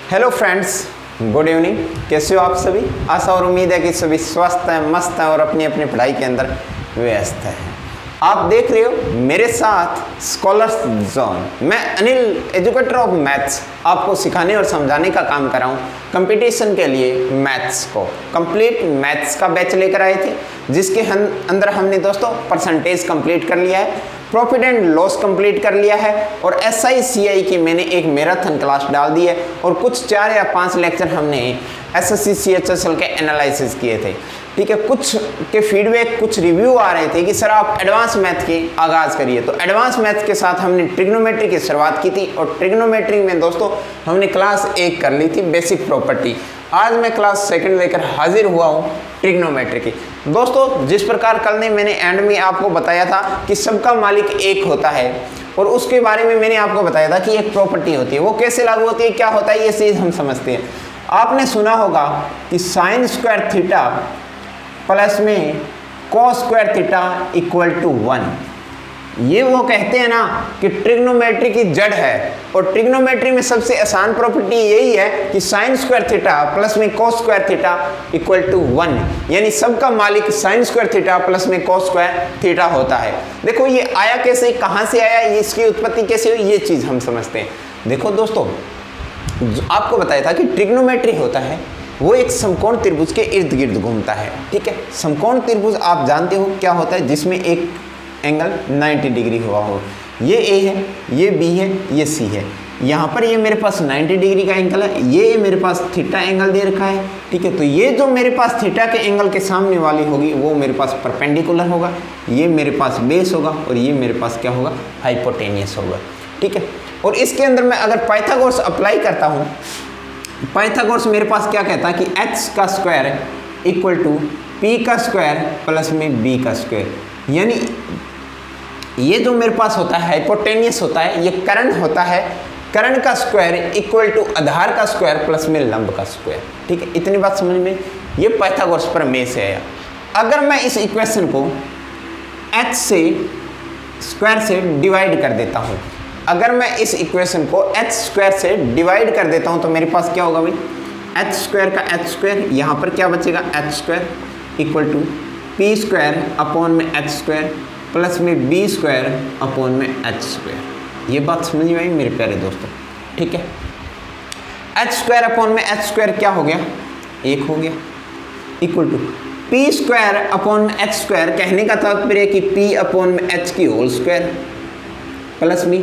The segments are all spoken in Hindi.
Hello friends, good evening. कैसे हो आप सभी? आशा और उम्मीद है कि सभी स्वस्थ हैं, मस्त हैं और अपनी अपनी पढ़ाई के अंदर व्यस्त हैं। आप देख रहे हो मेरे साथ स्कॉलर्स जोन। मैं अनिल, एजुकेटर ऑफ मैथ्स, आपको सिखाने और समझाने का काम कर रहा हूँ कंपटीशन के लिए। मैथ्स को कंप्लीट मैथ्स का बैच लेकर आए थे, जिसके अंदर हमने दोस्तों परसेंटेज कंप्लीट कर लिया है, प्रॉफिट एंड लॉस कंप्लीट कर लिया है और SI की मैंने एक मैराथन क्लास डाल दी है और कुछ 4 या 5 लेक्चर हमने SSC CHSL के एनालिसिस किए थे। ठीक है, कुछ के फीडबैक, कुछ रिव्यू आ रहे थे कि सर आप एडवांस मैथ के आगाज़ करिए। तो एडवांस मैथ के साथ हमने ट्रिग्नोमेट्री की शुरुआत की थी और ट्रिग्नोमेट्री में दोस्तों हमने क्लास 1 कर ली थी, बेसिक प्रॉपर्टी। आज मैं क्लास 2 लेकर हाजिर हुआ हूँ ट्रिग्नोमेट्री की। दोस्तों, जिस प्रकार कल ने मैंने एंड में आपको बताया था कि सबका मालिक एक होता है और उसके बारे में मैंने आपको बताया था कि एक प्रॉपर्टी होती है, वो कैसे लागू होती है, क्या होता है, ये चीज़ हम समझते हैं। आपने सुना होगा कि साइन स्क्वायर थीटा प्लस में cos square theta equal to 1। ये वो कहते हैं ना कि ट्रिग्नोमेट्री की जड़ है और ट्रिग्नोमेट्री में सबसे आसान प्रॉपर्टी यही है कि साइन स्क्वायर थीटा प्लस में cos square theta equal to 1, यानी सबका मालिक साइन स्क्वायर थीटा प्लस में कॉस स्क्वायर थीटा होता है। देखो ये आया कैसे, कहाँ से आया, इसकी उत्पत्ति कैसे हुई, ये चीज़ हम समझते हैं। देखो दोस्तों, आपको बताया था कि ट्रिग्नोमेट्री होता है वो एक समकोण त्रिभुज के इर्द गिर्द घूमता है। ठीक है, समकोण त्रिभुज आप जानते हो क्या होता है, जिसमें एक एंगल 90 डिग्री हुआ हो। ये A है, ये B है, ये C है। यहाँ पर ये मेरे पास 90 डिग्री का एंगल है, ये मेरे पास थीटा एंगल दे रखा है। ठीक है, तो ये जो मेरे पास थीटा के एंगल के सामने वाली होगी वो मेरे पास परपेंडिकुलर होगा, ये मेरे पास बेस होगा और ये मेरे पास क्या होगा, हाइपोटेनियस होगा। ठीक है, और इसके अंदर मैं अगर पाइथागोरस अप्लाई करता हूँ, पाइथागोरस मेरे पास क्या कहता है कि h का स्क्वायर इक्वल टू p का स्क्वायर प्लस में b का स्क्वायर, यानी ये जो मेरे पास होता है हाइपोटेनियस होता है, ये कर्ण होता है, कर्ण का स्क्वायर इक्वल टू आधार का स्क्वायर प्लस में लंब का स्क्वायर। ठीक है, इतनी बात समझ में, ये पाइथागोरस प्रमेय से है। अगर मैं इस इक्वेशन को h से स्क्वायर से डिवाइड कर देता हूँ, अगर मैं इस इक्वेशन को h स्क्वायर से डिवाइड कर देता हूँ तो मेरे पास क्या होगा भाई, h स्क्वायर का h स्क्वायर, यहाँ पर क्या बचेगा, h square equal to p square upon में h स्क्वायर प्लस में b स्क्वायर अपॉन में h स्क्वायर। ये बात समझ में आई मेरे प्यारे दोस्तों? ठीक है, h स्क्वायर अपॉन में h स्क्वायर क्या हो गया, 1 हो गया, equal to p square upon में h स्क्वायर, कहने का तात्पर्य है कि p अपॉन में h की होल स्क्वायर प्लस में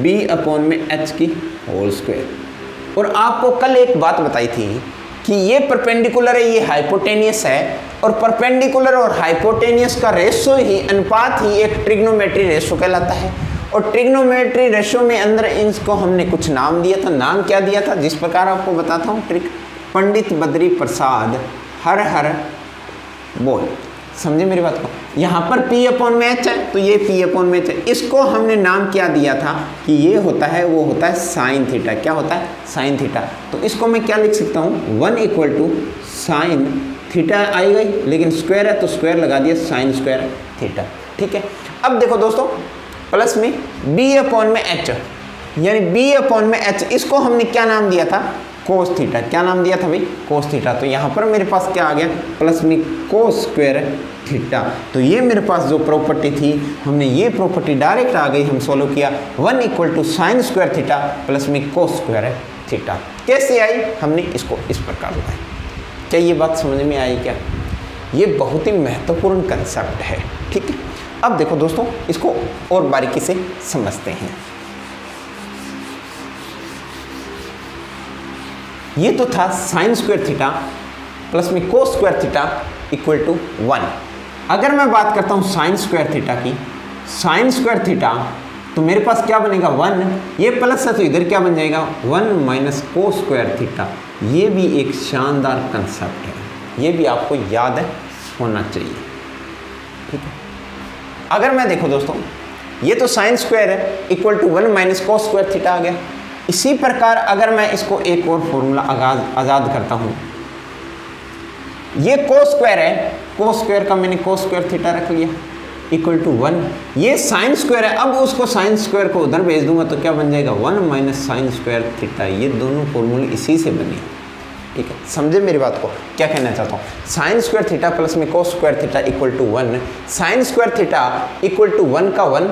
b अपॉन में h की होल स्क्वायर। और आपको कल एक बात बताई थी कि ये परपेंडिकुलर है, ये हाइपोटेनियस है, और परपेंडिकुलर और हाइपोटेनियस का रेशो ही, अनुपात ही एक ट्रिग्नोमेट्री रेशो कहलाता है। और ट्रिग्नोमेट्री रेशो में अंदर इनको हमने कुछ नाम दिया था। नाम क्या दिया था, जिस प्रकार आपको बताता हूँ, ट्रिक पंडित बद्री प्रसाद हर हर बोल, समझे मेरी बात को। यहाँ पर p अपॉन में h है तो ये p अपॉन में h है, इसको हमने नाम क्या दिया था कि ये होता है, वो होता है साइन थीटा। क्या होता है, साइन थीटा। तो इसको मैं क्या लिख सकता हूँ, 1 इक्वल टू साइन थीटा आई गई, लेकिन स्क्वायर है तो स्क्वायर लगा दिया, साइन स्क्वायर थीटा। ठीक है, अब देखो दोस्तों, प्लस में b अपॉन में h, यानी b अपॉन में h, इसको हमने क्या नाम दिया था, कोस थीटा। क्या नाम दिया था भाई, कोस थीटा। तो यहाँ पर मेरे पास क्या आ गया, प्लस में कोस स्क्वायर थीटा। तो ये मेरे पास जो प्रॉपर्टी थी, हमने ये प्रॉपर्टी डायरेक्ट आ गई, हम सोल्व किया, 1 equal to sine square theta plus में कोस स्क्वायर थीटा। कैसे आई, हमने इसको इस प्रकार बताया। क्या ये बात समझ में आई क्या? ये बहुत ही महत्वपूर्ण कंसेप्ट है। ठीक है, अब देखो दोस्तों, इसको और बारीकी से समझते हैं। ये तो था साइन स्क्वायर थीटा प्लस में cos square theta equal to 1। अगर मैं बात करता हूँ साइन स्क्वायर थीटा की, साइन स्क्वायर थीटा, तो मेरे पास क्या बनेगा, 1, ये प्लस है तो इधर क्या बन जाएगा, 1 माइनस कोस स्क्वायर थीटा। ये भी एक शानदार कंसेप्ट है, ये भी आपको याद होना चाहिए। ठीक है, अगर मैं देखो दोस्तों, ये तो साइन स्क्वायर है equal to 1 minus cos square theta आ गया। इसी प्रकार अगर मैं इसको एक और फॉर्मूला आज़ाद करता हूँ, ये कोस स्क्वायर है, कोस स्क्वायर का मैंने कोस स्क्वायर थीटा रख लिया, इक्वल टू 1, ये साइन स्क्वायर है, अब उसको साइन स्क्वायर को उधर भेज दूंगा तो क्या बन जाएगा 1 माइनस साइन स्क्वायर थीटा। ये दोनों फॉर्मूले इसी से बने, ठीक है, समझे मेरी बात को, क्या कहना चाहता हूँ। साइन स्क्वायर थीटा प्लस में cos square theta equal to 1, sine square theta equal to 1 का 1,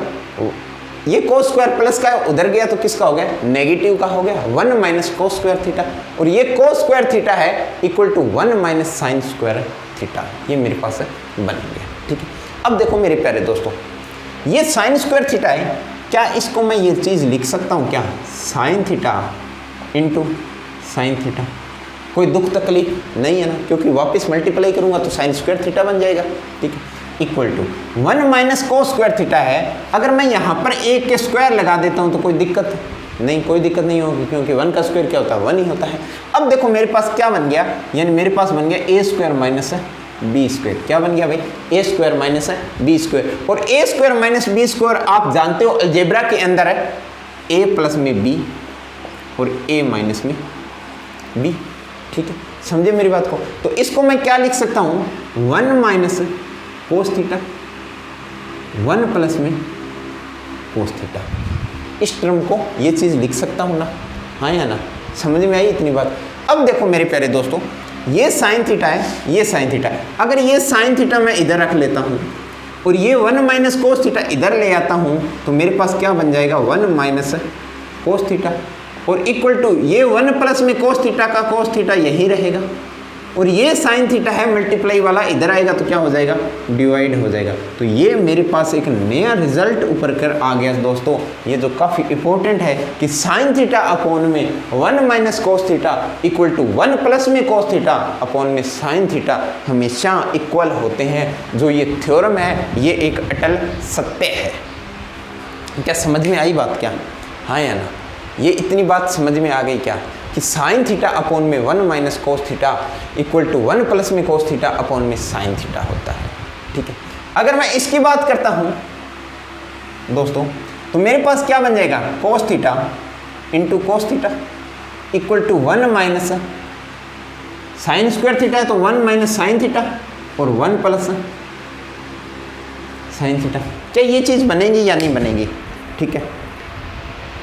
ये कोस स्क्वायर प्लस का उधर गया तो किसका हो गया, नेगेटिव का हो गया, 1 माइनस कोस स्क्वायर थीटा, और ये कोस स्क्वायर थीटा है equal to 1 minus sine square theta, ये मेरे पास बन गया, ठीक है। अब देखो मेरे प्यारे दोस्तों, ये साइन स्क्वायर थीटा है, क्या इसको मैं ये चीज़ लिख सकता हूँ क्या, sine theta into sine theta, कोई दुख तकलीफ नहीं है ना, क्योंकि वापस मल्टीप्लाई करूँगा तो साइन स्क्वायर थीटा बन जाएगा, ठीक है, equal to 1 minus cos square theta है। अगर मैं यहाँ पर एक के स्क्वायर लगा देता हूँ तो कोई दिक्कत नहीं, कोई दिक्कत नहीं होगी, क्योंकि 1 का स्क्वायर क्या होता है 1 ही होता है। अब देखो मेरे पास क्या बन गया, यानी मेरे पास बन गया ए स्क्वायर माइनस बी स्क्वायर, क्या बन गया भाई, ए स्क्वायर माइनस बी स्क्वायर, और ए स्क्वायर माइनस बी स्क्वायर आप जानते हो अलजेब्रा के अंदर है ए प्लस में बी और ए माइनस में बी, ठीक है, समझे मेरी बात को। तो इसको मैं क्या लिख सकता हूँ, 1 माइनस कोस थीटा 1 प्लस में कोस थीटा, इस टर्म को ये चीज़ लिख सकता हूँ ना, हाँ या ना, समझ में आई इतनी बात। अब देखो मेरे प्यारे दोस्तों, ये साइन थीटा है, ये साइन थीटा है, अगर ये साइन थीटा मैं इधर रख लेता हूँ और ये 1 माइनस कोस थीटा इधर ले आता हूँ तो मेरे पास क्या बन जाएगा 1 माइनस कोस थीटा, और इक्वल टू ये 1 प्लस में कोस थीटा का कोस थीटा यही रहेगा, और ये साइन थीटा है मल्टीप्लाई वाला इधर आएगा तो क्या हो जाएगा, डिवाइड हो जाएगा। तो ये मेरे पास एक नया रिजल्ट ऊपर कर आ गया दोस्तों, ये जो काफ़ी इंपॉर्टेंट है कि साइन थीटा अपॉन में 1 minus cos theta equal to 1 plus में कोस थीटा अपॉन में साइन थीटा हमेशा इक्वल होते हैं। जो ये थ्योरम है ये एक अटल सत्य है। क्या समझ में आई बात क्या, हाँ या ना, ये इतनी बात समझ में आ गई क्या कि साइन थीटा अपॉन में 1 minus cos theta equal to 1 plus में कोस थीटा अपॉन में साइन थीटा होता है, ठीक है। अगर मैं इसकी बात करता हूँ दोस्तों तो मेरे पास क्या बन जाएगा, cos theta into cos theta equal to 1 minus sine square theta है तो 1 माइनस साइन थीटा और 1 प्लस साइन थीटा। क्या ये चीज़ बनेगी या नहीं बनेगी, ठीक है।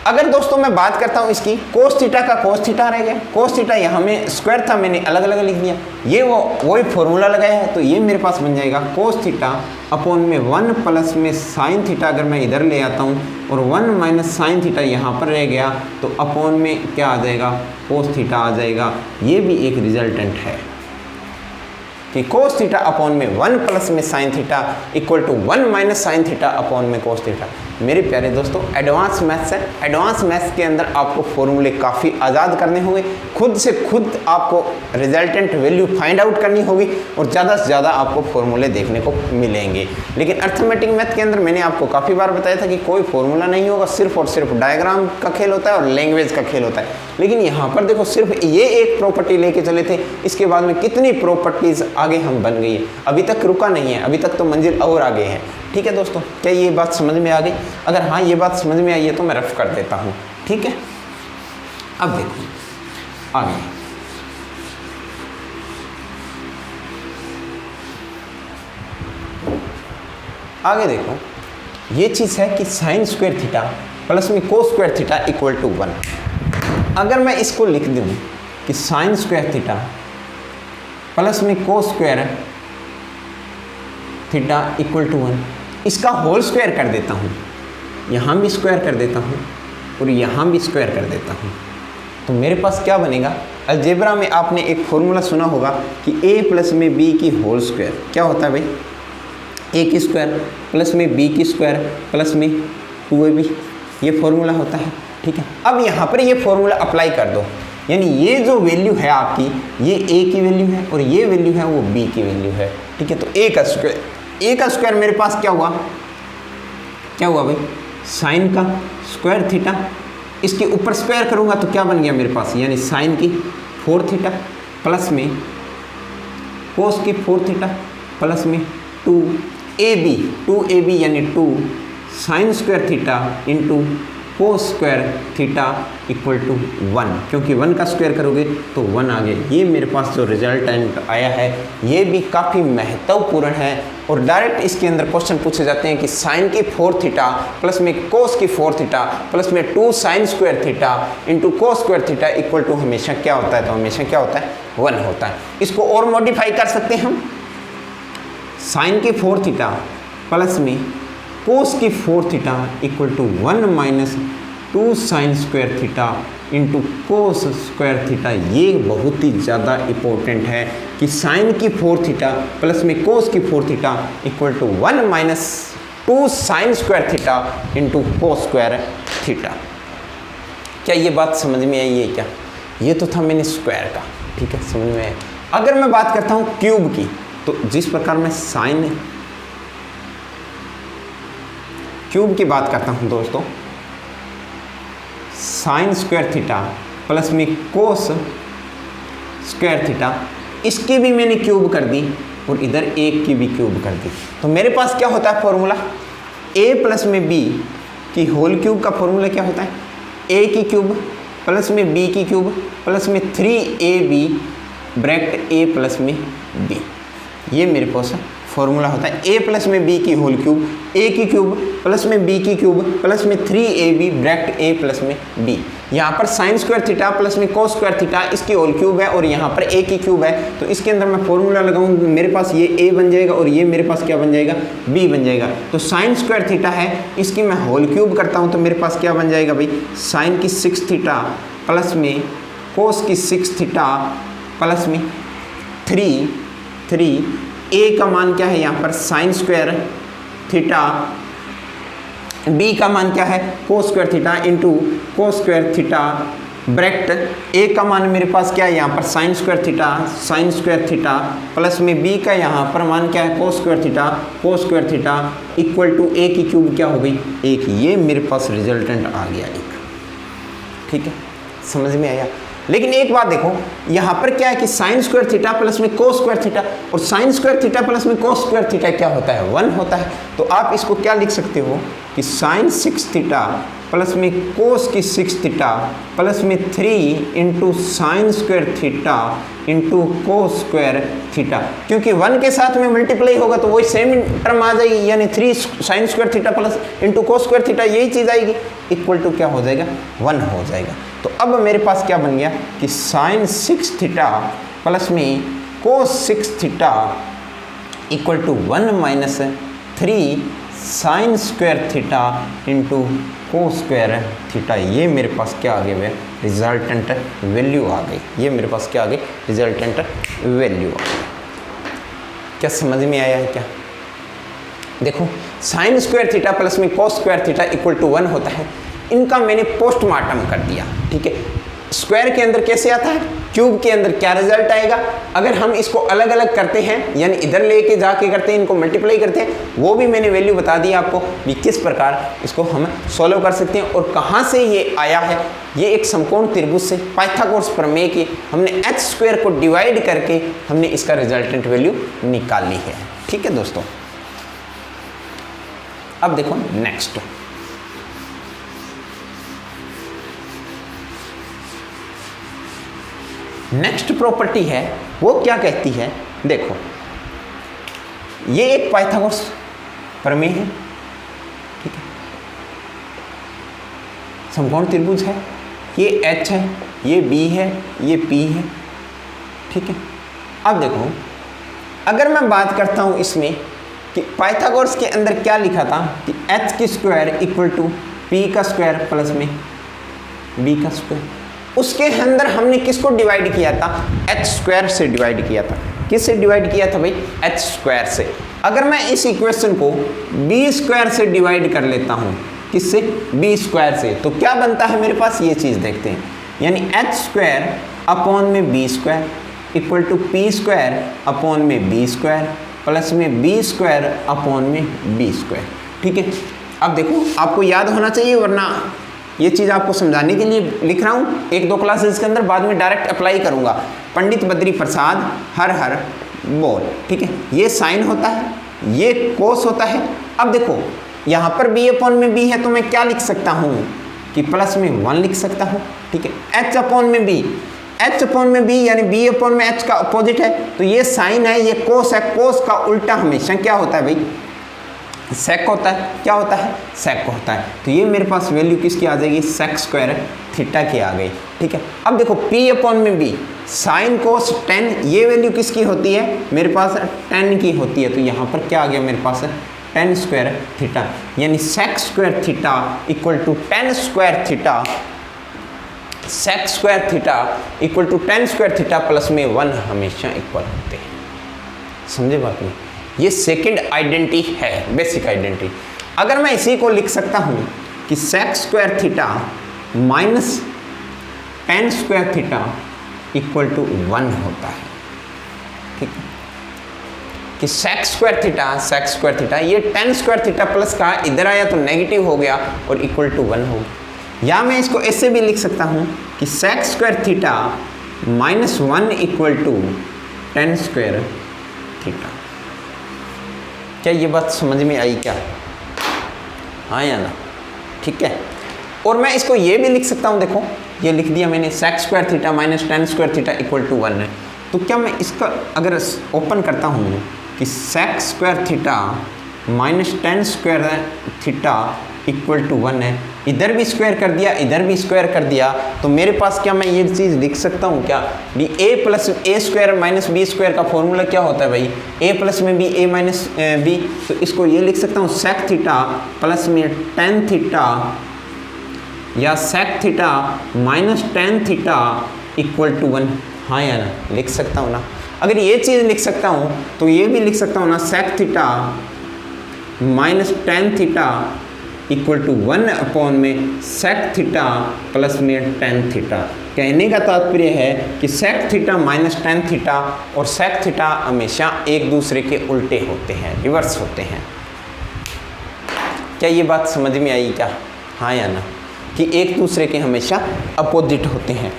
अगर दोस्तों मैं बात करता हूँ इसकी, कोस थीटा का कोस थीटा रह गया, कोस थीटा यहाँ में स्क्वायर था मैंने अलग अलग लिख दिया, ये वही फॉर्मूला लगाया है, तो ये मेरे पास बन जाएगा कोस थीटा अपॉन में 1 प्लस में साइन थीटा, अगर मैं इधर ले आता हूँ और 1 माइनस साइन थीटा यहाँ पर रह गया तो अपॉन में क्या आ जाएगा, कोस थीटा आ जाएगा। ये भी एक रिजल्टेंट है कि कोस थीटा अपॉन में 1 प्लस में sine theta equal to 1 minus sine theta upon में कोस थीटा। मेरे प्यारे दोस्तों एडवांस मैथ्स है, एडवांस मैथ्स के अंदर आपको फॉर्मूले काफ़ी आज़ाद करने होंगे, खुद से खुद आपको रिजल्टेंट वैल्यू फाइंड आउट करनी होगी और ज़्यादा से ज़्यादा आपको फॉर्मूले देखने को मिलेंगे। लेकिन अर्थमेटिक मैथ के अंदर मैंने आपको काफ़ी बार बताया था कि कोई फॉर्मूला नहीं होगा, सिर्फ और सिर्फ डायग्राम का खेल होता है और लैंग्वेज का खेल होता है। लेकिन यहाँ पर देखो सिर्फ ये एक प्रॉपर्टी लेके चले थे, इसके बाद में कितनी प्रॉपर्टीज़ आगे हम बन गई है, अभी तक रुका नहीं है, अभी तक तो मंजिल और आगे है, ठीक है दोस्तों। क्या ये बात समझ में आ गई? अगर हाँ ये बात समझ में आई है तो मैं रफ कर देता हूँ, ठीक है। अब देखो आगे देखो, ये चीज़ है कि साइन स्क्वायर थीटा प्लस में cos square theta equal to 1। अगर मैं इसको लिख दूँ कि साइन स्क्वायर थीटा प्लस में cos square theta equal to 1, इसका होल स्क्वायर कर देता हूँ, यहाँ भी स्क्वायर कर देता हूँ और यहाँ भी स्क्वायर कर देता हूँ, तो मेरे पास क्या बनेगा। अलजेब्रा में आपने एक फॉर्मूला सुना होगा कि a प्लस में b की होल स्क्वायर क्या होता है भाई, a की स्क्वायर प्लस में b की स्क्वायर प्लस में 2ab, ये फॉर्मूला होता है, ठीक है। अब यहाँ पर ये फॉर्मूला अप्लाई कर दो, यानी ये जो वैल्यू है आपकी, ये a की वैल्यू है और ये वैल्यू है वो b की वैल्यू है, ठीक है। तो a का स्क्वायर मेरे पास क्या हुआ भाई, साइन का स्क्वायर थीटा, इसके ऊपर स्क्वायर करूँगा तो क्या बन गया मेरे पास, यानी साइन की 4 थीटा प्लस में कोस की 4 थीटा प्लस में 2ab यानी 2 sine square theta into cos square theta equal to 1, क्योंकि 1 का स्क्वायर करोगे तो 1 आ गया। ये मेरे पास जो रिजल्टेंट आया है ये भी काफ़ी महत्वपूर्ण है और डायरेक्ट इसके अंदर क्वेश्चन पूछे जाते हैं कि साइन की 4 थीटा प्लस में कोस की 4 थीटा प्लस में 2 sine square theta into cos square theta equal to हमेशा क्या होता है, तो हमेशा क्या होता है, 1 होता है। इसको और मॉडिफाई कर सकते हैं हम, साइन की 4 थीटा प्लस में कोस की 4 theta equal to 1 minus 2 sine square theta into cos square theta. ये बहुत ही ज़्यादा इम्पोर्टेंट है कि साइन की 4 थीटा प्लस में कोस की 4 theta equal to 1 minus 2 sine square theta into cos square theta. क्या ये बात समझ में आई है क्या? ये तो था मैंने स्क्वायर का, ठीक है, समझ में आया। अगर मैं बात करता हूँ क्यूब की, तो जिस प्रकार मैं साइन क्यूब की बात करता हूं दोस्तों, साइन स्क्वायर थीटा प्लस में कोस स्क्वायर थीटा, इसकी भी मैंने क्यूब कर दी और इधर एक की भी क्यूब कर दी, तो मेरे पास क्या होता है फॉर्मूला, a प्लस में b की होल क्यूब का फॉर्मूला क्या होता है, a की क्यूब प्लस में b की क्यूब प्लस में 3ab ब्रैकेट a प्लस में b। ये मेरे पास फॉर्मूला होता है a प्लस में b की होल क्यूब, a की क्यूब प्लस में b की क्यूब प्लस में 3ab ब्रैकेट a प्लस में b। यहाँ पर साइन स्क्वायर थीटा प्लस में कोस स्क्वायर थीटा इसकी होल क्यूब है और यहाँ पर a की क्यूब है, तो इसके अंदर मैं फॉर्मूला लगाऊंगा, मेरे पास ये a बन जाएगा और ये मेरे पास क्या बन जाएगा, b बन जाएगा। तो साइन स्क्वायर थीटा है, इसकी मैं होल क्यूब करता हूँ तो मेरे पास क्या बन जाएगा भाई, साइन की 6 थीटा प्लस में कोस की 6 थीटा प्लस में 3 a का मान क्या है यहाँ पर साइन स्क्वायर थीटा, b का मान क्या है cos square theta into cos square theta bracket a का मान मेरे पास क्या है यहाँ पर साइन स्क्वायर थीटा प्लस में b का यहाँ पर मान क्या है cos square theta equal to a की क्यूब क्या हो गई, 1। ये मेरे पास रिजल्टेंट आ गया 1, ठीक है, समझ में आया। लेकिन एक बात देखो, यहाँ पर क्या है कि साइन स्क्वायर थीटा प्लस में कोस स्क्वायर थीटा, और साइन स्क्वायर थीटा प्लस में कोस स्क्वायर थीटा क्या होता है, 1 होता है। तो आप इसको क्या लिख सकते हो कि साइन 6 थीटा प्लस में कोस की 6 थीटा प्लस में 3 into sine square theta into cos square theta, क्योंकि 1 के साथ में मल्टीप्लाई होगा तो वही सेम टर्म आ जाएगी, यानी 3 sine square theta plus into cos square theta, यही चीज़ आएगी, इक्वल टू क्या हो जाएगा, 1 हो जाएगा। तो अब मेरे पास क्या बन गया कि साइन 6 थीटा प्लस में cos 6 theta equal to 1 minus 3 sine square theta into cos square theta. ये मेरे पास क्या आ गया, रिजल्टेंट वैल्यू आ गई। ये मेरे पास क्या आ गई, रिजल्टेंट वैल्यू आ गई। क्या समझ में आया है क्या? देखो, साइन स्क्वायर थीटा प्लस में cos square theta equal to 1 होता है, इनका मैंने पोस्टमार्टम कर दिया, ठीक है। स्क्वायर के अंदर कैसे आता है, क्यूब के अंदर क्या रिजल्ट आएगा, अगर हम इसको अलग अलग करते हैं, यानी इधर लेके जाके करते हैं, इनको मल्टीप्लाई करते हैं, वो भी मैंने वैल्यू बता दी आपको कि किस प्रकार इसको हम सॉल्व कर सकते हैं और कहाँ से ये आया है। ये एक समकोण त्रिभुज से पाइथागोरस प्रमेय की हमने h स्क्वायर को डिवाइड करके हमने इसका रिजल्टेंट वैल्यू निकाल ली है, ठीक है दोस्तों। अब देखो नेक्स्ट, नेक्स्ट प्रॉपर्टी है, वो क्या कहती है, देखो ये एक पाइथागोरस प्रमेय है, ठीक है, समकोण त्रिभुज है, ये H है, ये B है, ये P है, ठीक है। अब देखो, अगर मैं बात करता हूं इसमें कि पाइथागोरस के अंदर क्या लिखा था कि h की स्क्वायर इक्वल टू p का स्क्वायर प्लस में b का स्क्वायर, उसके अंदर हमने किसको डिवाइड किया था, h स्क्वायर से डिवाइड किया था। किससे डिवाइड किया था भाई, h स्क्वायर से। अगर मैं इस इक्वेशन को b स्क्वायर से डिवाइड कर लेता हूं, किससे, b स्क्वायर से, तो क्या बनता है मेरे पास, ये चीज़ देखते हैं, यानी h स्क्वायर अपॉन में b square equal to p square upon में b स्क्वायर प्लस में b स्क्वायर अपॉन में b स्क्वायर, ठीक है। अब देखो, आपको याद होना चाहिए, वरना ये चीज़ आपको समझाने के लिए लिख रहा हूँ, 1-2 क्लासेस के अंदर, बाद में डायरेक्ट अप्लाई करूँगा। पंडित बद्री प्रसाद हर हर बोल, ठीक है। ये साइन होता है, ये कोस होता है। अब देखो, यहाँ पर b अपॉन में b है, तो मैं क्या लिख सकता हूँ कि प्लस में 1 लिख सकता हूँ, ठीक है। h अपॉन में b, h अपॉन में b यानी b अपॉन में h का अपोजिट है, तो ये साइन है, ये कोस है, कोस का उल्टा हमेशा क्या होता है भाई, सेक होता है। क्या होता है, सेक होता है। तो ये मेरे पास वैल्यू किसकी आ जाएगी, सेक स्क्वायर थीटा की आ गई, ठीक है। अब देखो p अपॉन में b, साइन कोस टेन, ये वैल्यू किसकी होती है, मेरे पास टेन की होती है। तो यहाँ पर क्या आ गया मेरे पास, टेन स्क्वायर थीटा, यानी sec square theta equal to tan square theta, sec square theta equal to tan square theta plus में 1 हमेशा इक्वल होते हैं। समझे बात नहीं, ये सेकंड आइडेंटिटी है, बेसिक आइडेंटिटी। अगर मैं इसी को लिख सकता हूं कि sec square theta minus tan square theta equal to 1 होता है, ठीक है, कि सेक स्क्वायर थीटा ये टेन स्क्वायर थीटा प्लस का इधर आया तो नेगेटिव हो गया और इक्वल टू 1 हो गया। या मैं इसको ऐसे भी लिख सकता हूँ कि sec square theta minus 1 equal to tan square theta. क्या ये बात समझ में आई क्या, हाँ या ना, ठीक है। और मैं इसको ये भी लिख सकता हूँ, देखो ये लिख दिया मैंने, sec square theta minus tan square theta equal to 1 है। तो क्या मैं इसका अगर ओपन करता हूँ कि sec square theta minus tan square theta equal to 1 है, इधर भी स्क्वायर कर दिया, इधर भी स्क्वायर कर दिया, तो मेरे पास क्या मैं ये चीज़ लिख सकता हूँ क्या, भी a plus a square minus b square का फॉर्मूला क्या होता है भाई, a प्लस में b a माइनस बी। तो इसको ये लिख सकता हूँ सेक थीटा प्लस में टेन थीटा या sec theta minus tan theta equal to 1, हाँ या ना, लिख सकता हूँ ना। अगर ये चीज़ लिख सकता हूँ तो ये भी लिख सकता हूँ ना, sec theta minus tan theta equal to 1 upon में सेक थीटा प्लस में टेन थीटा। कहने का तात्पर्य है कि sec theta minus tan theta और सेक थीटा हमेशा एक दूसरे के उल्टे होते हैं, रिवर्स होते हैं। क्या ये बात समझ में आई क्या, हाँ या ना, कि एक दूसरे के हमेशा अपोजिट होते हैं।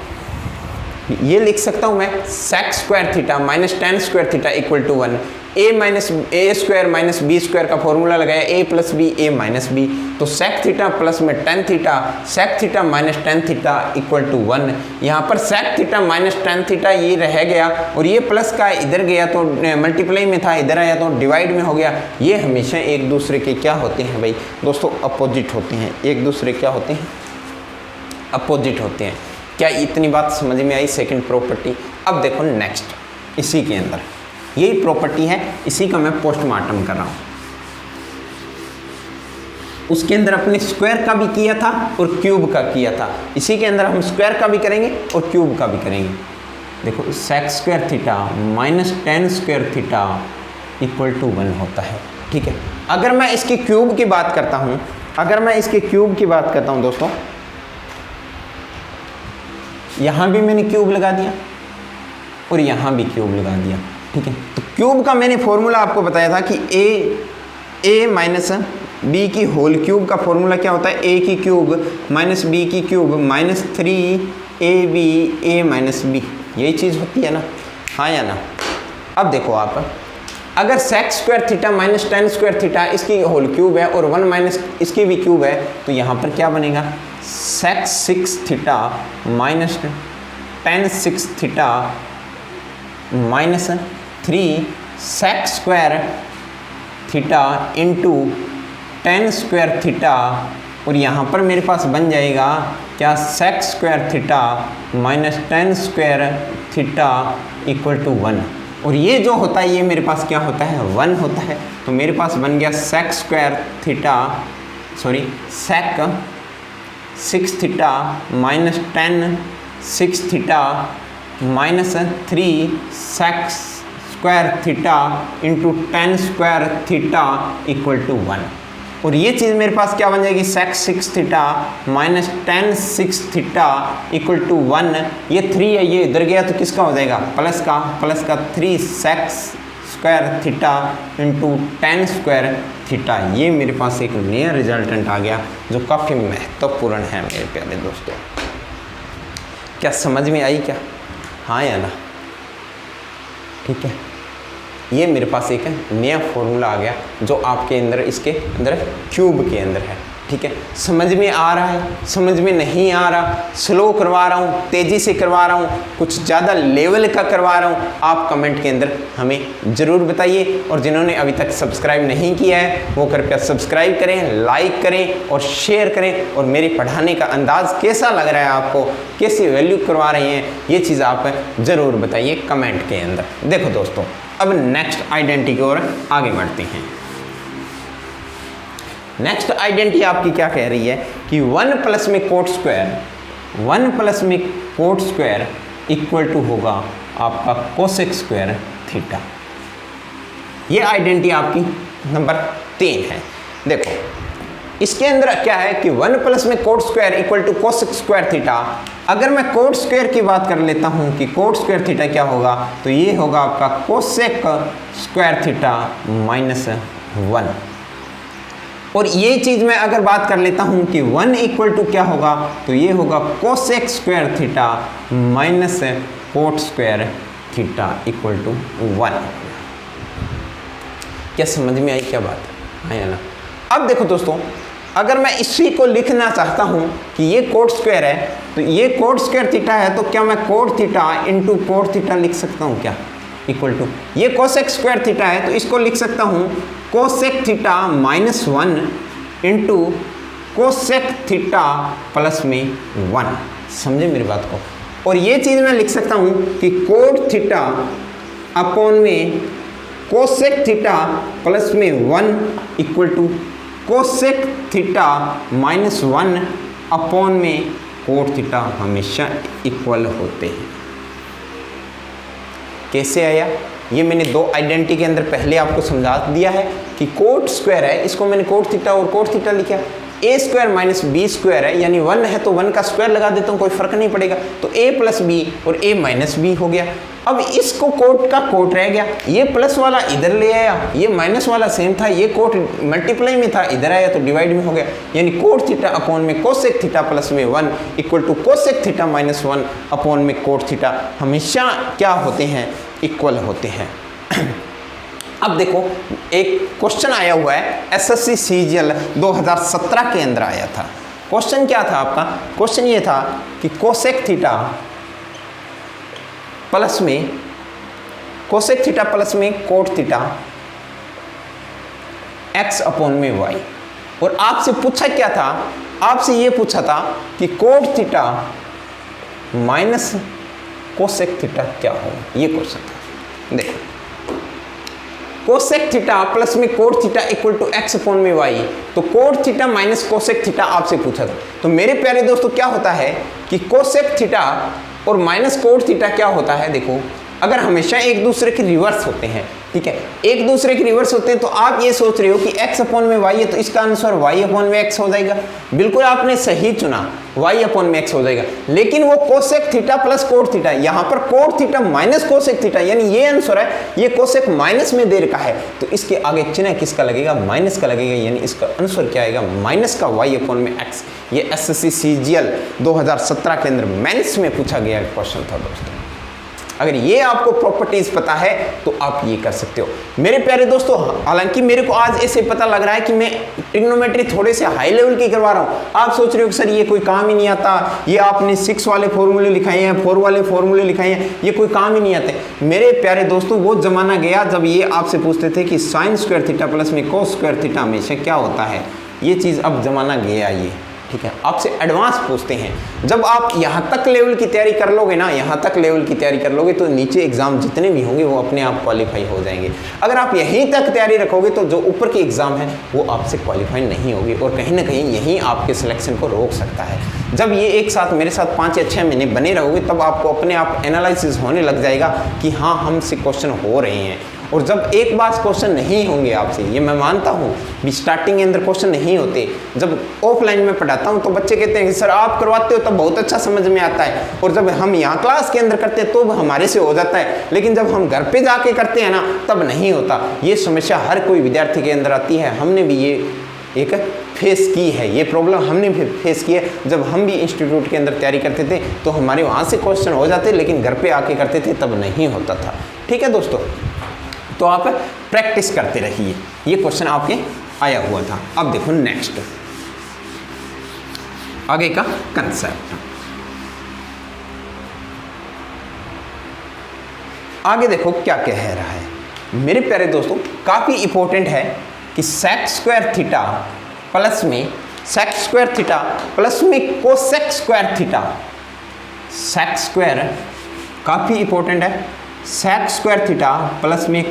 ये लिख सकता हूँ मैं sec square theta minus tan square theta equal to 1, a minus a square minus b square का फॉर्मूला लगाया, a plus b a minus b, तो सेक थीटा प्लस में tan theta, sec theta minus tan theta equal to 1। यहाँ पर sec theta minus tan theta ये रह गया और ये प्लस का इधर गया तो मल्टीप्लाई में था, इधर आया तो डिवाइड में हो गया। ये हमेशा एक दूसरे के क्या होते हैं भाई दोस्तों, अपोजिट होते हैं, एक दूसरे क्या होते हैं, अपोजिट होते हैं। क्या इतनी बात समझ में आई, सेकंड प्रॉपर्टी। अब देखो नेक्स्ट, इसी के अंदर यही प्रॉपर्टी है, इसी का मैं पोस्टमार्टम कर रहा हूँ। उसके अंदर अपने स्क्वायर का भी किया था और क्यूब का किया था, इसी के अंदर हम स्क्वायर का भी करेंगे और क्यूब का भी करेंगे। देखो sec square theta minus tan square theta equal to 1 होता है, ठीक है। अगर मैं इसके क्यूब की बात करता हूँ, अगर मैं इसके क्यूब की बात करता हूँ दोस्तों, यहाँ भी मैंने क्यूब लगा दिया और यहाँ भी क्यूब लगा दिया, ठीक है। तो क्यूब का मैंने फॉर्मूला आपको बताया था कि ए माइनस बी की होल क्यूब का फॉर्मूला क्या होता है, ए की क्यूब माइनस बी की cube minus 3ab a minus b, यही चीज़ होती है ना, हाँ या ना। अब देखो आप, अगर sec square theta minus tan square theta इसकी होल क्यूब है और 1 माइनस इसकी भी क्यूब है, तो यहाँ पर क्या बनेगा, sec six theta minus tan six theta minus 3 sec square theta into tan square theta, और यहाँ पर मेरे पास बन जाएगा क्या, sec square theta minus tan square theta equal to 1। और ये जो होता है ये मेरे पास क्या होता है, 1 होता है। तो मेरे पास बन गया sec square theta, sorry sec six theta minus tan six theta minus 3 sec square theta into tan square theta equal to 1। और ये चीज़ मेरे पास क्या बन जाएगी, sec six theta minus tan six theta equal to 1। ये 3 है, ये इधर गया तो किसका हो जाएगा, प्लस का 3 sec square theta into tan square theta. ये मेरे पास एक नया रिजल्टेंट आ गया जो काफ़ी महत्वपूर्ण है मेरे प्यारे दोस्तों। क्या समझ में आई क्या, हाँ या ना, ठीक है। ये मेरे पास एक नया फॉर्मूला आ गया जो आपके अंदर, इसके अंदर क्यूब के अंदर है, ठीक है, समझ में आ रहा है, समझ में नहीं आ रहा, स्लो करवा रहा हूँ, तेज़ी से करवा रहा हूँ, कुछ ज़्यादा लेवल का करवा रहा हूँ, आप कमेंट के अंदर हमें ज़रूर बताइए। और जिन्होंने अभी तक सब्सक्राइब नहीं किया है वो कृपया सब्सक्राइब करें, लाइक करें और शेयर करें। और मेरे पढ़ाने का अंदाज़ कैसा लग रहा है आपको, कैसी वैल्यू करवा रहे हैं, ये चीज़ आप ज़रूर बताइए कमेंट के अंदर। देखो दोस्तों, अब नेक्स्ट आइडेंटिटी की ओर आगे बढ़ते हैं। नेक्स्ट आइडेंटिटी आपकी क्या कह रही है कि 1 प्लस में कोट स्क्वायर, 1 प्लस में कोट स्क्वायर इक्वल टू होगा आपका कोसेक स्क्वायर थीटा। ये आइडेंटिटी आपकी नंबर 3 है। देखो इसके अंदर क्या है कि 1 प्लस में cot square equal to cosec square theta. अगर मैं कोट स्क्वायर की बात कर लेता हूं कि कोट स्क्वायर थीटा क्या होगा, तो ये होगा आपका कोसेक स्क्वायर थीटा माइनस 1। और ये चीज़ मैं अगर बात कर लेता हूं कि 1 इक्वल टू क्या होगा, तो ये होगा cosec square theta minus cot square theta equal to 1। क्या समझ में आई क्या बात है ना? अब देखो दोस्तों, अगर मैं इसी को लिखना चाहता हूं कि ये कोट स्क्वायर है, तो ये कोट स्क्वायर थीटा है, तो क्या मैं cot theta into cot theta लिख सकता हूं क्या? इक्वल टू ये कोसेक स्क्वायर थीटा है, तो इसको लिख सकता हूं cosec theta minus 1 into cosec theta plus में 1। समझे मेरी बात को? और ये चीज़ मैं लिख सकता हूं कि कोट थीटा अपॉन में कोसेक थीटा प्लस में 1 equal to cosec theta minus 1 upon में कोट थीटा हमेशा इक्वल होते हैं। कैसे आया? ये मैंने 2 आइडेंटिटी के अंदर पहले आपको समझा दिया है कि कोट स्क्वायर है, इसको मैंने कोट थीटा और कोट थीटा लिखा। ए स्क्वायर माइनस बी स्क्वायर है, यानी 1 है तो 1 का स्क्वायर लगा देता हूँ, कोई फर्क नहीं पड़ेगा, तो ए प्लस बी और ए माइनस बी हो गया। अब इसको कोट का कोट रह गया, ये प्लस वाला इधर ले आया, ये माइनस वाला सेम था, ये कोट मल्टीप्लाई में था, इधर आया तो डिवाइड में हो गया, यानी कोट थीटा अपॉन में कोसेक थीटा प्लस में 1 equal to cosec theta minus 1 upon में कोट थीटा हमेशा क्या होते हैं? इक्वल होते हैं। अब देखो एक क्वेश्चन आया हुआ है एसएससी सीजीएल 2017 के अंदर आया था। क्वेश्चन क्या था आपका? क्वेश्चन ये था कि कोसेक थीटा प्लस में कोसेक थीटा प्लस में कोट थीटा x अपॉन में y। और आपसे पूछा क्या था? आपसे ये पूछा था कि cot theta minus cosec theta क्या होगा, ये क्वेश्चन था। देखो कोसेक थीटा प्लस में cot theta equal to x upon में y, तो cot theta minus cosec theta आपसे पूछा था। तो मेरे प्यारे दोस्तों क्या होता है कि कोसेक थीटा और माइनस कोट थीटा क्या होता है? देखो अगर हमेशा एक दूसरे के रिवर्स होते हैं, ठीक है, एक दूसरे के रिवर्स होते हैं, तो आप ये सोच रहे हो कि x अपॉन में y है तो इसका आंसर y अपॉन में x हो जाएगा। बिल्कुल आपने सही चुना, y अपॉन में x हो जाएगा। लेकिन वो cosec theta plus cot theta, यहाँ पर coat theta minus cosec theta, यानी ये आंसर है, ये कोसेक माइनस में दे रखा है, तो इसके आगे चिन्ह किसका लगेगा? माइनस का लगेगा, यानी इसका आंसर क्या आएगा? माइनस का y अपॉन में x। ये एसएससी सीजीएल 2017 के अंदर मैथ्स में पूछा गया क्वेश्चन था दोस्तों। अगर ये आपको प्रॉपर्टीज पता है तो आप ये कर सकते हो मेरे प्यारे दोस्तों। हालांकि मेरे को आज ऐसे पता लग रहा है कि मैं ट्रिग्नोमेट्री थोड़े से हाई लेवल की करवा रहा हूँ। आप सोच रहे हो कि सर ये कोई काम ही नहीं आता, ये आपने 6 वाले फॉर्मूले लिखाए हैं, 4 वाले फॉर्मूले लिखाए हैं, ये कोई काम ही नहीं आते। मेरे प्यारे दोस्तों वो जमाना गया जब ये आपसे पूछते थे कि साइन स्क्वायर थीटा प्लस में कोस स्क्वायर थीटा हमेशा क्या होता है। ये चीज़ अब जमाना गया ये, ठीक है, आपसे एडवांस पूछते हैं। जब आप यहाँ तक लेवल की तैयारी कर लोगे ना, यहाँ तक लेवल की तैयारी कर लोगे तो नीचे एग्जाम जितने भी होंगे वो अपने आप क्वालिफाई हो जाएंगे। अगर आप यहीं तक तैयारी रखोगे तो जो ऊपर के एग्जाम है वो आपसे क्वालिफाई नहीं होगी और कहीं ना कहीं यहीं आपके सिलेक्शन को रोक सकता है। जब ये एक साथ मेरे साथ 5 या 6 महीने बने रहोगे तब आपको अपने आप एनालिसिस होने लग जाएगा कि हाँ हमसे क्वेश्चन हो रहे हैं। और जब एक बार क्वेश्चन नहीं होंगे आपसे, ये मैं मानता हूँ भी स्टार्टिंग के अंदर क्वेश्चन नहीं होते। जब ऑफलाइन में पढ़ाता हूँ तो बच्चे कहते हैं कि सर आप करवाते हो तब बहुत अच्छा समझ में आता है, और जब हम यहाँ क्लास के अंदर करते हैं तो हमारे से हो जाता है, लेकिन जब हम घर पे जाके करते हैं ना तब नहीं होता। ये समस्या हर कोई विद्यार्थी के अंदर आती है। हमने भी ये एक फेस की है, ये प्रॉब्लम हमने भी फेस की है। जब हम भी इंस्टीट्यूट के अंदर तैयारी करते थे तो हमारे वहाँ से क्वेश्चन हो जाते, लेकिन घर पे आके करते थे तब नहीं होता था। ठीक है दोस्तों, तो आप प्रैक्टिस करते रहिए। ये क्वेश्चन आपके आया हुआ था। अब देखो नेक्स्ट, आगे का कंसेप्ट। आगे देखो क्या कह रहा है मेरे प्यारे दोस्तों, काफी इंपॉर्टेंट है कि सेक स्क्वायर थीटा प्लस में सेक स्क्वायर थीटा प्लस में cosec square theta, sec square काफी इंपॉर्टेंट है, सेक स्क्वायर थीटा प्लस में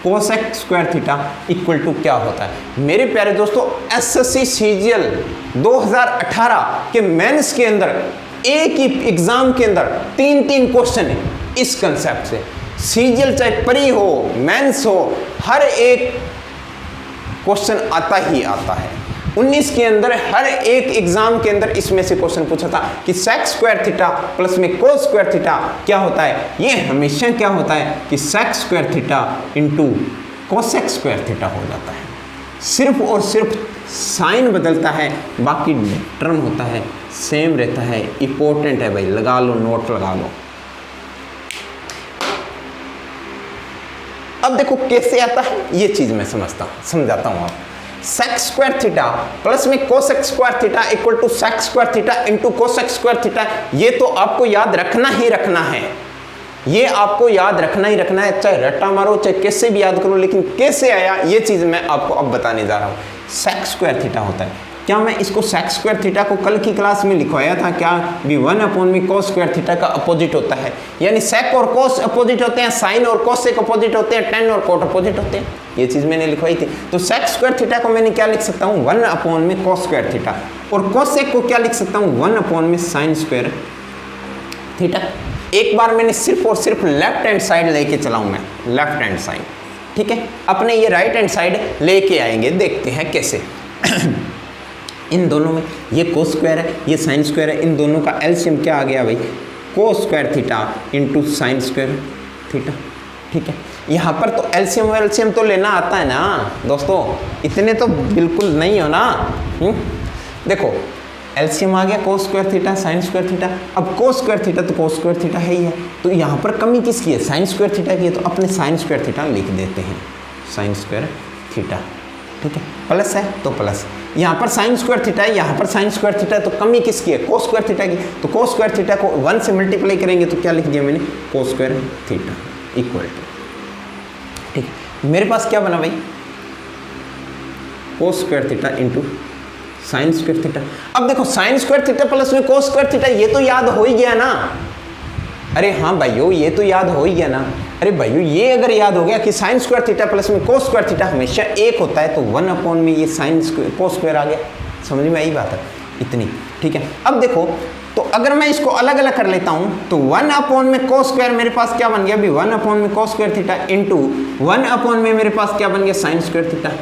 cosec square theta equal to क्या होता है। मेरे प्यारे दोस्तों, एसएससी सीजीएल 2018 के मेंस के अंदर एक ही एग्जाम के अंदर 3 क्वेश्चन है इस कंसेप्ट से। सीजीएल चाहे प्री हो मेंस हो, हर एक क्वेश्चन आता ही आता है। 19 के अंदर हर एक एग्जाम के अंदर इसमें से क्वेश्चन पूछा था कि सेक स्क्वायर थीटा प्लस में कोस स्क्वायर थीटा क्या होता है। ये हमेशा क्या होता है कि sec square theta into cosec square theta हो जाता है। सिर्फ और सिर्फ साइन बदलता है, बाकी टर्म होता है सेम रहता है। इंपॉर्टेंट है भाई, लगा लो, नोट लगा लो। अब देखो कैसे आता है ये चीज मैं समझाता हूं आप। सेक स्क्वायर थीटा प्लस में cosec square theta equal to sec square theta into cosec square theta, ये तो आपको याद रखना ही रखना है, ये आपको याद रखना ही रखना है, चाहे रट्टा मारो चाहे कैसे भी याद करो, लेकिन कैसे आया ये चीज मैं आपको अब बताने जा रहा हूं। सेक स्क्वायर थीटा होता है, क्या मैं इसको सेक स्क्वायर थीटा को कल की क्लास में लिखवाया था क्या भी 1 में कोस स्क्वायर थीटा का अपोजिट होता है, यानी सेक और कोस अपोजिट होते हैं, साइन और कोसेक अपोजिट होते हैं, टेन और कोट अपोजिट होते हैं, ये चीज मैंने लिखवाई थी। तो सेक स्क्वायर थीटा को मैंने क्या लिख सकता हूँ 1 में कोस स्क्वायर थीटा, और कोसेक को क्या लिख सकता हूँ 1 में साइन स्क्वायर थीटा। एक बार मैंने सिर्फ और सिर्फ लेफ्ट हैंड साइड लेके चलाऊं मैं, लेफ्ट हैंड साइड, ठीक है। अपने ये राइट हैंड साइड लेके आएंगे, देखते हैं कैसे। इन दोनों में ये कोस स्क्वायर है, ये साइन स्क्वायर है, इन दोनों का एलसीएम क्या आ गया भाई cos square theta into sine square theta, ठीक है। यहाँ पर तो एलसीएम तो लेना आता है ना दोस्तों, इतने तो बिल्कुल नहीं हो ना। देखो एलसीएम आ गया कोस square theta sine square theta. अब कोस स्क्वायर थीटा तो कोस स्क्वायर थीटा है ही है, तो यहाँ पर कमी किसकी है साइन स्क्वायर थीटा की है, तो अपने साइन स्क्वायर थीटा लिख देते हैं, साइन स्क्वायर थीटा, ठीक है। प्लस है तो प्लस, यहाँ पर साइन स्क्वायर थीटा है, यहाँ पर साइन स्क्वायर थीटा है, तो कमी किसकी है कोस स्क्वायर थीटा की, तो कोस स्क्वायर थीटा को 1 से मल्टीप्लाई करेंगे तो क्या लिख दिया मैंने cos square theta equal to, ठीक है। मेरे पास क्या बना भाई cos square theta into sine square theta. अब देखो साइन स्क्वायर थीटा प्लस में कोस स्क्वायर थीटा, ये तो याद हो ही गया ना। अरे हाँ भाइयों ये तो याद हो ही गया ना। अरे भाइयों ये अगर याद हो गया कि साइन स्क्वायर थीटा प्लस में कोस स्क्वायर थीटा हमेशा 1 होता है, तो 1 में ये साइन स्क्वायर कोस स्क्वायर आ गया, समझ में आई बात है इतनी, ठीक है। अब देखो तो अगर मैं इसको अलग अलग कर लेता हूं तो 1 में कोस स्क्वायर मेरे पास क्या बन गया अभी 1 में कोस स्क्वायर थीटा इंटू 1 में मेरे पास क्या बन गया साइन स्क्वायर थीटा।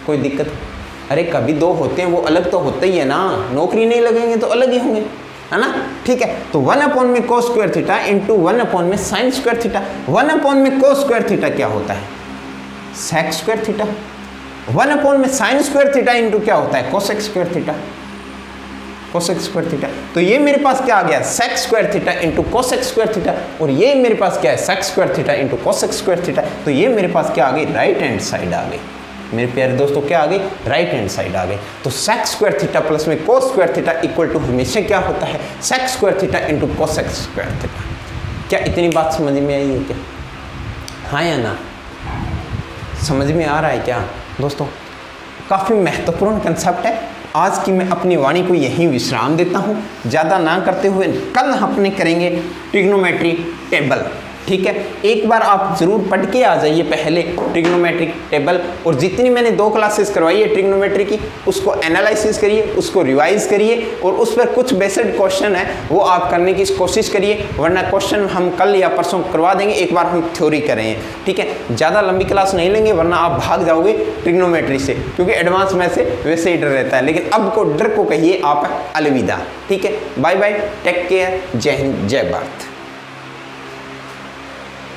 कोई दिक्कत? अरे कभी दो होते हैं वो अलग तो होते ही है ना, नौकरी नहीं लगेंगे तो अलग ही होंगे, है ना, ठीक है। तो 1 में कोस स्क्वायर थीटा इंटू 1 में साइन स्क्वायर थीटा। 1 में कोस स्क्वायर थीटा क्या होता है सेक स्क्वायर थीटा। 1 में साइन स्क्वायर थीटा इंटू क्या होता है cosec square theta, cosec square theta. तो ये मेरे पास क्या आ गया sec square theta into cosec square theta, और ये मेरे पास क्या है sec square theta into cosec square theta. तो ये मेरे पास क्या आ गई राइट हैंड साइड आ गई मेरे प्यारे दोस्तों, क्या आ गई राइट हैंड साइड आ गई। तो सेक स्क्वायर थीटा प्लस में cos square theta equal to हमेशा क्या होता है sec square theta into cosec square theta. क्या इतनी बात समझ में आई है क्या? हाँ या ना, समझ में आ रहा है क्या दोस्तों? काफ़ी महत्वपूर्ण कंसेप्ट है। आज की मैं अपनी वाणी को यहीं विश्राम देता हूँ, ज़्यादा ना करते हुए कल अपने करेंगे ट्रिग्नोमेट्री टेबल, ठीक है। एक बार आप जरूर पढ़ के आ जाइए पहले ट्रिग्नोमेट्रिक टेबल, और जितनी मैंने 2 क्लासेस करवाई है ट्रिग्नोमेट्री की उसको एनालिसिस करिए, उसको रिवाइज करिए, और उस पर कुछ बेसिक क्वेश्चन है वो आप करने की कोशिश करिए, वरना क्वेश्चन हम कल या परसों करवा देंगे। एक बार हम थ्योरी करें, ठीक है। ज़्यादा लंबी क्लास नहीं लेंगे वरना आप भाग जाओगे ट्रिग्नोमेट्री से, क्योंकि एडवांस में से वैसे ही डर रहता है। लेकिन अब को डर को कहिए आप अलविदा, ठीक है। बाय बाय, टेक केयर, जय हिंद, जय भारत।